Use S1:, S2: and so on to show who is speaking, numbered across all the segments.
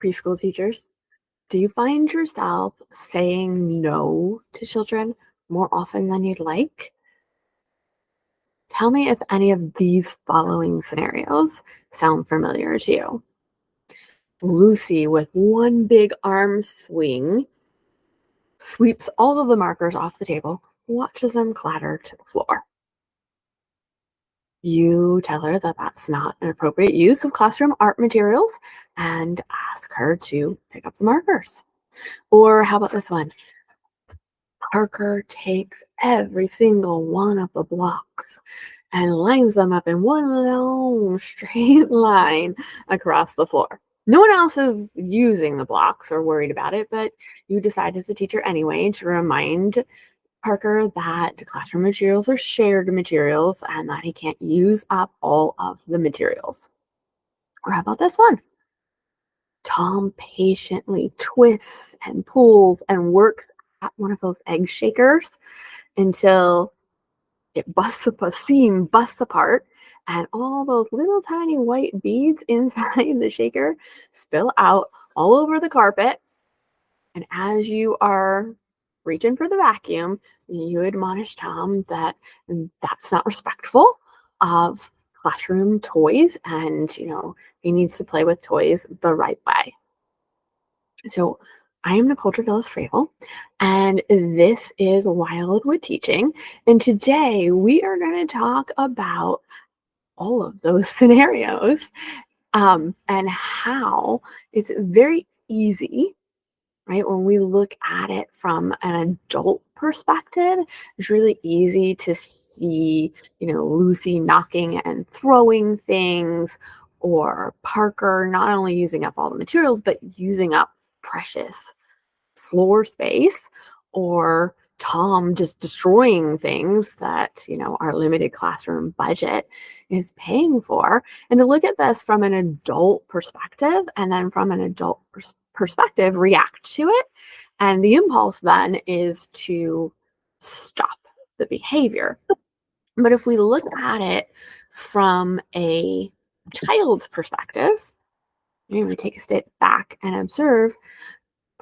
S1: Preschool teachers, do you find yourself saying no to children more often than you'd like? Tell me if any of these following scenarios sound familiar to you. Lucy, with one big arm swing, sweeps all of the markers off the table, watches them clatter to the floor. You tell her that that's not an appropriate use of classroom art materials and ask her to pick up the markers. Or how about this one? Parker takes every single one of the blocks and lines them up in one long straight line across the floor. No one else is using the blocks or worried about it, but you decide as a teacher anyway to remind Parker that classroom materials are shared materials and that he can't use up all of the materials. Or how about this one? Tom patiently twists and pulls and works at one of those egg shakers until it busts up, a seam busts apart, and all those little tiny white beads inside the shaker spill out all over the carpet. And as you are reaching for the vacuum, you admonish Tom that that's not respectful of classroom toys and, he needs to play with toys the right way. So I am Nicole Travillas-Fravel, and this is Wildwood Teaching. And today we are going to talk about all of those scenarios and how it's very easy, right? When we look at it from an adult perspective, it's really easy to see, Lucy knocking and throwing things, or Parker not only using up all the materials, but using up precious floor space, or Tom just destroying things that, our limited classroom budget is paying for. And to look at this from an adult perspective and then from an adult perspective, react to it. And the impulse then is to stop the behavior. But if we look at it from a child's perspective, we take a step back and observe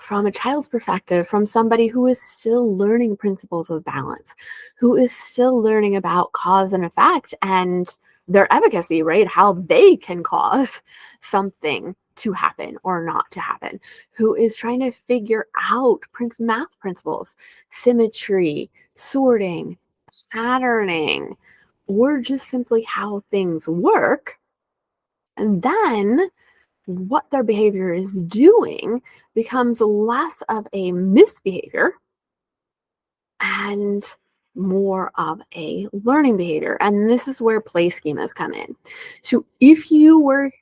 S1: from a child's perspective, from somebody who is still learning principles of balance, who is still learning about cause and effect and their efficacy, right? How they can cause something to happen or not to happen, who is trying to figure out math principles, symmetry, sorting, patterning, or just simply how things work. And then what their behavior is doing becomes less of a misbehavior and more of a learning behavior. And this is where play schemas come in. So if you were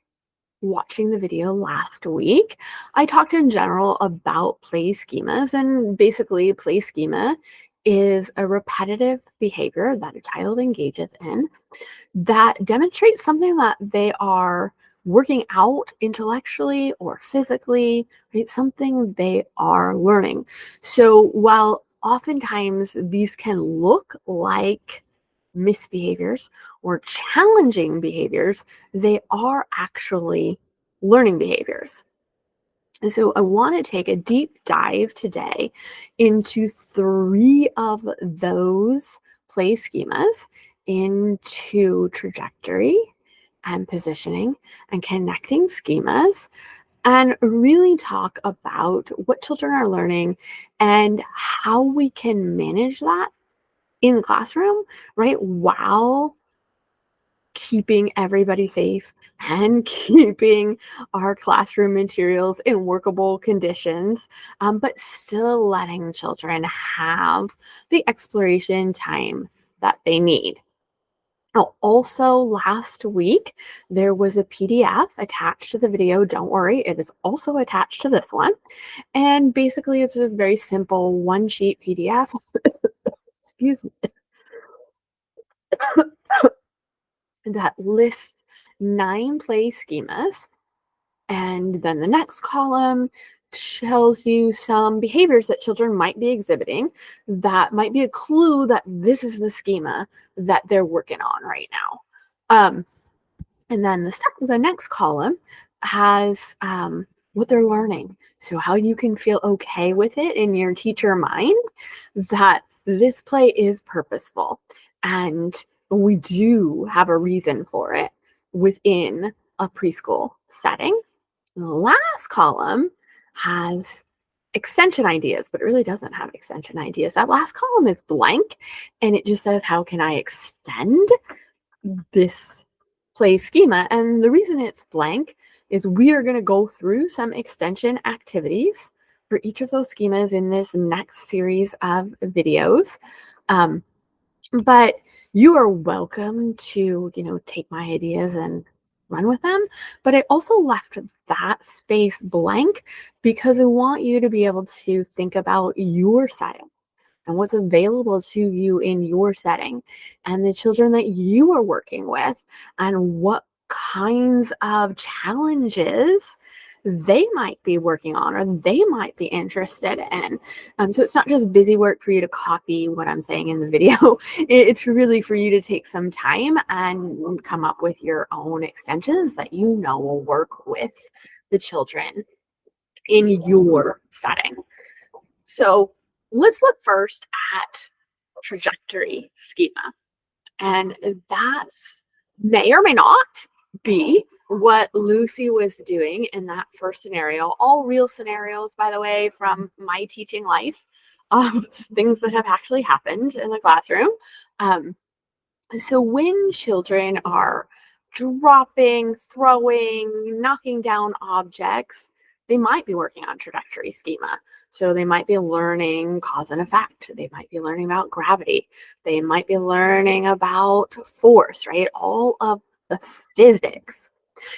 S1: watching the video last week, I talked in general about play schemas, and basically play schema is a repetitive behavior that a child engages in that demonstrates something that they are working out intellectually or physically, right? Something they are learning. So while oftentimes these can look like misbehaviors or challenging behaviors, they are actually learning behaviors. And so I want to take a deep dive today into 3 of those play schemas, into trajectory and positioning and connecting schemas, and really talk about what children are learning and how we can manage that in the classroom, right? While keeping everybody safe and keeping our classroom materials in workable conditions, but still letting children have the exploration time that they need. Oh, also last week, there was a PDF attached to the video. Don't worry, it is also attached to this one. And basically, it's a very simple one-sheet PDF. Excuse me. That lists 9 play schemas. And then the next column tells you some behaviors that children might be exhibiting that might be a clue that this is the schema that they're working on right now. And then the next column has what they're learning. So, how you can feel okay with it in your teacher mind that this play is purposeful and we do have a reason for it within a preschool setting. The last column has extension ideas, but it really doesn't have extension ideas. That last column is blank and it just says, how can I extend this play schema? And the reason it's blank is we are going to go through some extension activities for each of those schemas in this next series of videos. Um, but you are welcome to, take my ideas and run with them. But I also left that space blank because I want you to be able to think about your setting and what's available to you in your setting and the children that you are working with and what kinds of challenges they might be working on or they might be interested in. So it's not just busy work for you to copy what I'm saying in the video. It's really for you to take some time and come up with your own extensions that you know will work with the children in your setting. So let's look first at trajectory schema. And that's may or may not be what Lucy was doing in that first scenario. All real scenarios, by the way, from my teaching life, things that have actually happened in the classroom. Um, so when children are dropping, throwing, knocking down objects, they might be working on trajectory schema. So they might be learning cause and effect. They might be learning about gravity. They might be learning about force, right? All of the physics.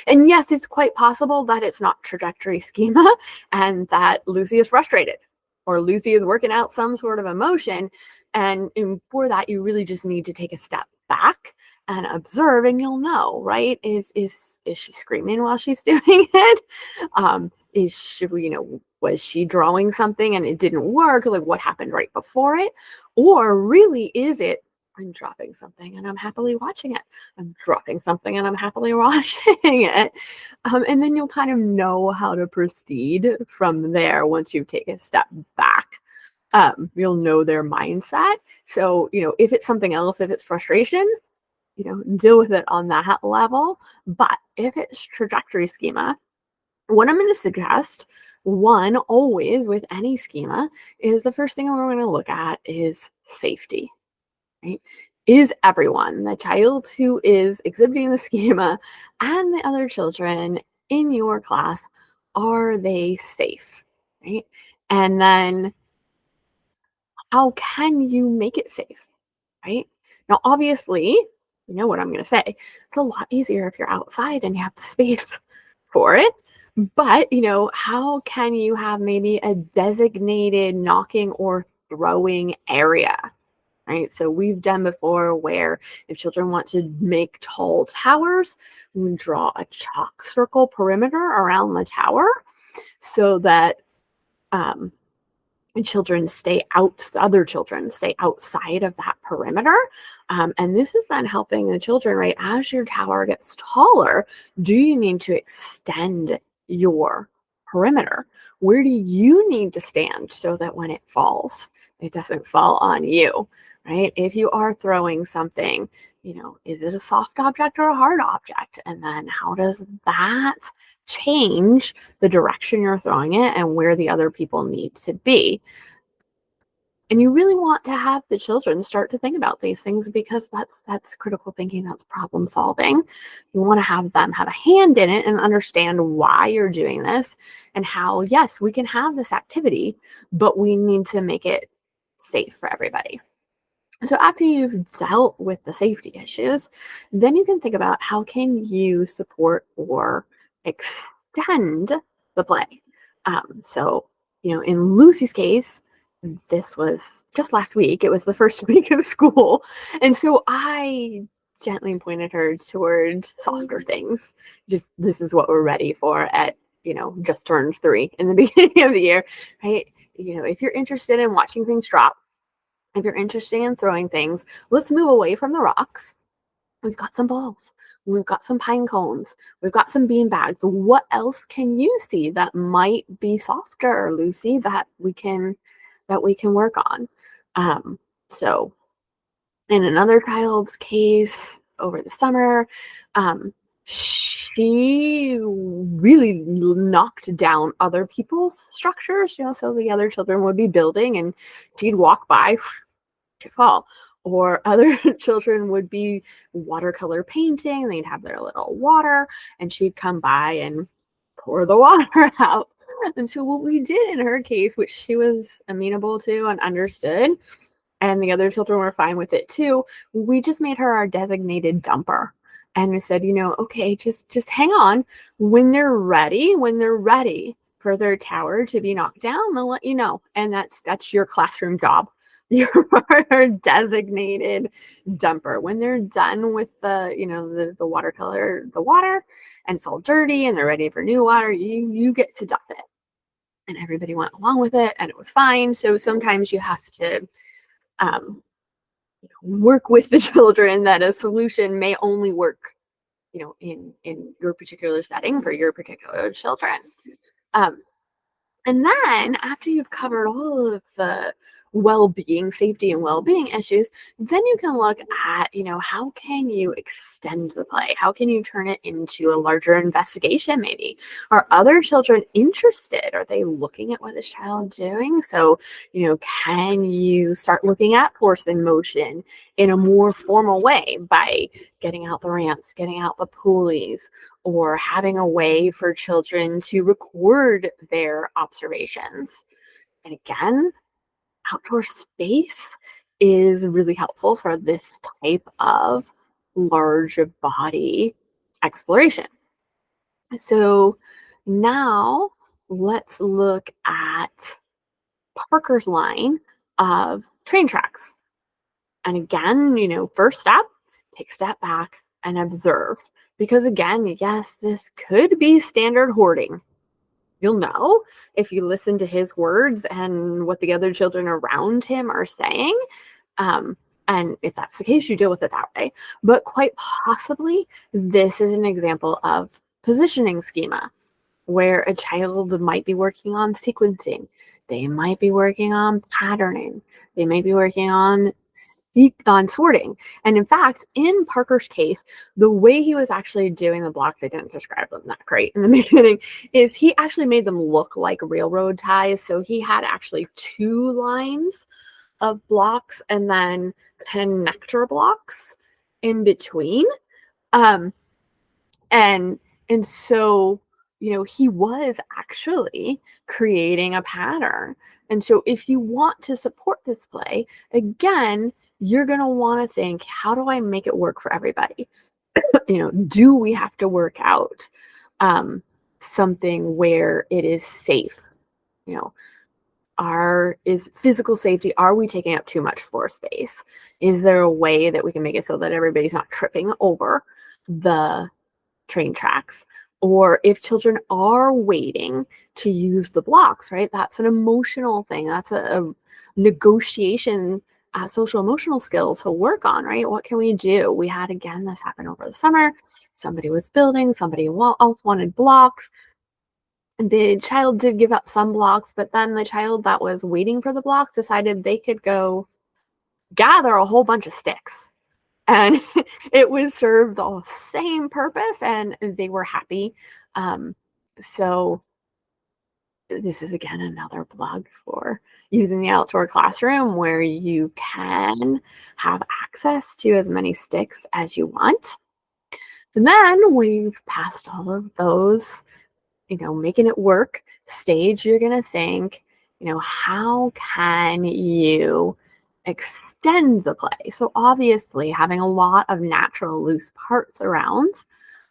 S1: And yes, it's quite possible that it's not trajectory schema and that Lucy is frustrated or Lucy is working out some sort of emotion. And for that, you really just need to take a step back and observe, and you'll know, right? Is she screaming while she's doing it? Is she, was she drawing something and it didn't work? Like what happened right before it? Or really is it, I'm dropping something and I'm happily watching it. I'm dropping something and I'm happily watching it. And then you'll kind of know how to proceed from there once you take a step back. You'll know their mindset. So, if it's something else, if it's frustration, deal with it on that level. But if it's trajectory schema, what I'm going to suggest, one, always with any schema, is the first thing we're going to look at is safety, right? Is everyone, the child who is exhibiting the schema and the other children in your class, are they safe, right? And then how can you make it safe, right? Now, obviously, you know what I'm going to say. It's a lot easier if you're outside and you have the space for it. But, how can you have maybe a designated knocking or throwing area, right? So we've done before where if children want to make tall towers, we draw a chalk circle perimeter around the tower so that um, other children stay outside of that perimeter. And this is then helping the children, right? As your tower gets taller, do you need to extend your perimeter? Where do you need to stand so that when it falls, it doesn't fall on you, right? If you are throwing something, is it a soft object or a hard object? And then how does that change the direction you're throwing it and where the other people need to be? And you really want to have the children start to think about these things because that's critical thinking, that's problem solving. You want to have them have a hand in it and understand why you're doing this and how, yes, we can have this activity, but we need to make it safe for everybody. So after you've dealt with the safety issues, then you can think about how can you support or extend the play. So, in Lucy's case, this was just last week. It was the first week of school. And so I gently pointed her towards softer things. Just this is what we're ready for at, just turned 3 in the beginning of the year, right? If you're interested in watching things drop, if you're interested in throwing things, let's move away from the rocks. We've got some balls. We've got some pine cones. We've got some bean bags. What else can you see that might be softer, Lucy, that we can work on? So in another child's case over the summer, she really knocked down other people's structures, so the other children would be building and she'd walk by to fall. Or other children would be watercolor painting, and they'd have their little water, and she'd come by and pour the water out. And so, what we did in her case, which she was amenable to and understood, and the other children were fine with it too, we just made her our designated dumper. And we said, okay, just hang on. When they're ready for their tower to be knocked down, they'll let you know. And that's your classroom job. You're our designated dumper. When they're done with the watercolor, the water, and it's all dirty and they're ready for new water, you get to dump it. And everybody went along with it and it was fine. So sometimes you have to um, work with the children that a solution may only work, in your particular setting for your particular children. Um, and then after you've covered all of the well-being, safety and well-being issues, then you can look at, how can you extend the play? How can you turn it into a larger investigation maybe? Are other children interested? Are they looking at what this child's doing? So, can you start looking at force and motion in a more formal way by getting out the ramps, getting out the pulleys, or having a way for children to record their observations? And again, outdoor space is really helpful for this type of large body exploration. So now let's look at Parker's line of train tracks. And again, first step, take a step back and observe. Because again, yes, this could be standard hoarding. You'll know if you listen to his words and what the other children around him are saying. And if that's the case, you deal with it that way. But quite possibly, this is an example of positioning schema where a child might be working on sequencing. They might be working on patterning. They might be working on sorting. And in fact, in Parker's case, the way he was actually doing the blocks, I didn't describe them that great in the beginning, is he actually made them look like railroad ties. So he had actually 2 lines of blocks and then connector blocks in between. Um, and so, he was actually creating a pattern. And so if you want to support this play, again, you're going to want to think, how do I make it work for everybody? Do we have to work out something where it is safe? Is physical safety, are we taking up too much floor space? Is there a way that we can make it so that everybody's not tripping over the train tracks? Or if children are waiting to use the blocks, right? That's an emotional thing. That's a negotiation, social emotional skill to work on, right? What can we do? We had, again, this happen over the summer. Somebody was building, somebody else wanted blocks. The child did give up some blocks, but then the child that was waiting for the blocks decided they could go gather a whole bunch of sticks. And it would serve the same purpose and they were happy. So this is, again, another plug for using the outdoor classroom where you can have access to as many sticks as you want. And then we've passed all of those, making it work stage, you're going to think, how can you extend the play? So obviously having a lot of natural loose parts around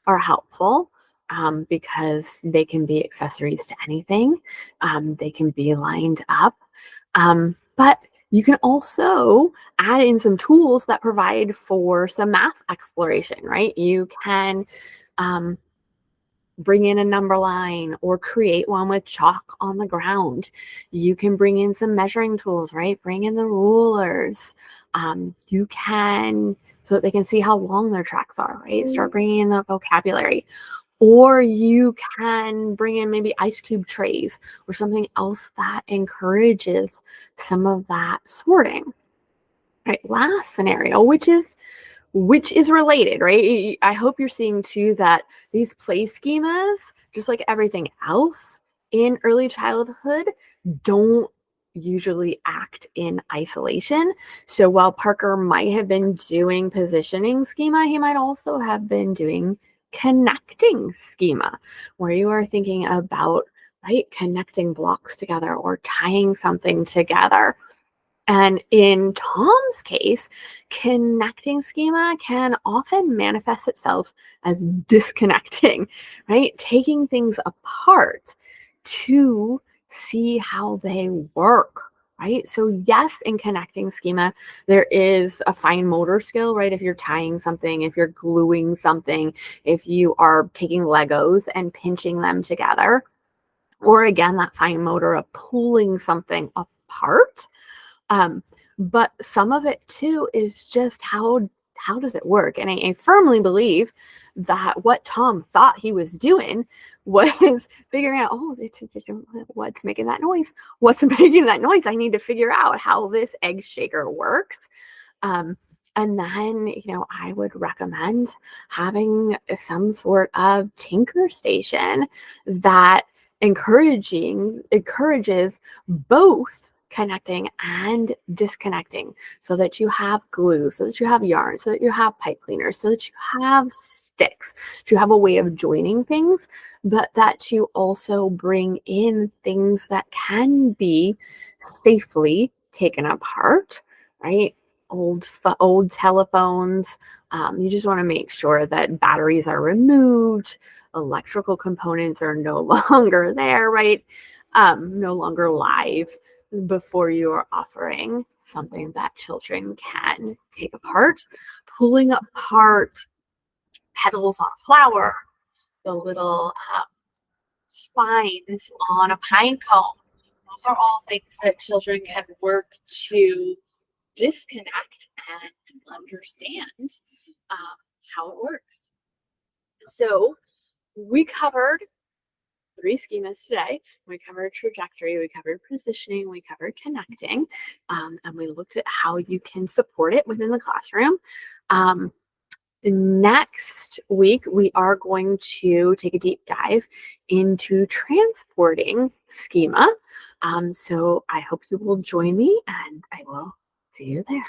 S1: are helpful because they can be accessories to anything. They can be lined up. But you can also add in some tools that provide for some math exploration, right? You can bring in a number line or create one with chalk on the ground. You can bring in some measuring tools, right? Bring in the rulers. You can so that they can see how long their tracks are, right? Start bringing in the vocabulary. Or you can bring in maybe ice cube trays or something else that encourages some of that sorting. Right. Last scenario, which is related, right? I hope you're seeing too that these play schemas, just like everything else in early childhood, don't usually act in isolation. So while Parker might have been doing positioning schema, he might also have been doing connecting schema, where you are thinking about, right, connecting blocks together or tying something together. And in Tom's case, connecting schema can often manifest itself as disconnecting, right? Taking things apart to see how they work, right? So, yes, in connecting schema, there is a fine motor skill, right? If you're tying something, if you're gluing something, if you are taking Legos and pinching them together, or again, that fine motor of pulling something apart. um, but some of it too is just how does it work? And I firmly believe that what Tom thought he was doing was figuring out, oh, what's making that noise? What's making that noise? I need to figure out how this egg shaker works. Um, and then, I would recommend having some sort of tinker station that encourages both connecting and disconnecting, so that you have glue, so that you have yarn, so that you have pipe cleaners, so that you have sticks, so you have a way of joining things, but that you also bring in things that can be safely taken apart, right? Old telephones. You just want to make sure that batteries are removed, electrical components are no longer there, right? No longer live, before you are offering something that children can take apart. Pulling apart petals on a flower, the little spines on a pine cone. Those are all things that children can work to disconnect and understand um, how it works. So we covered three schemas today. We covered trajectory, we covered positioning, we covered connecting, and we looked at how you can support it within the classroom. Um, Next week, we are going to take a deep dive into transporting schema. So I hope you will join me, and I will see you there.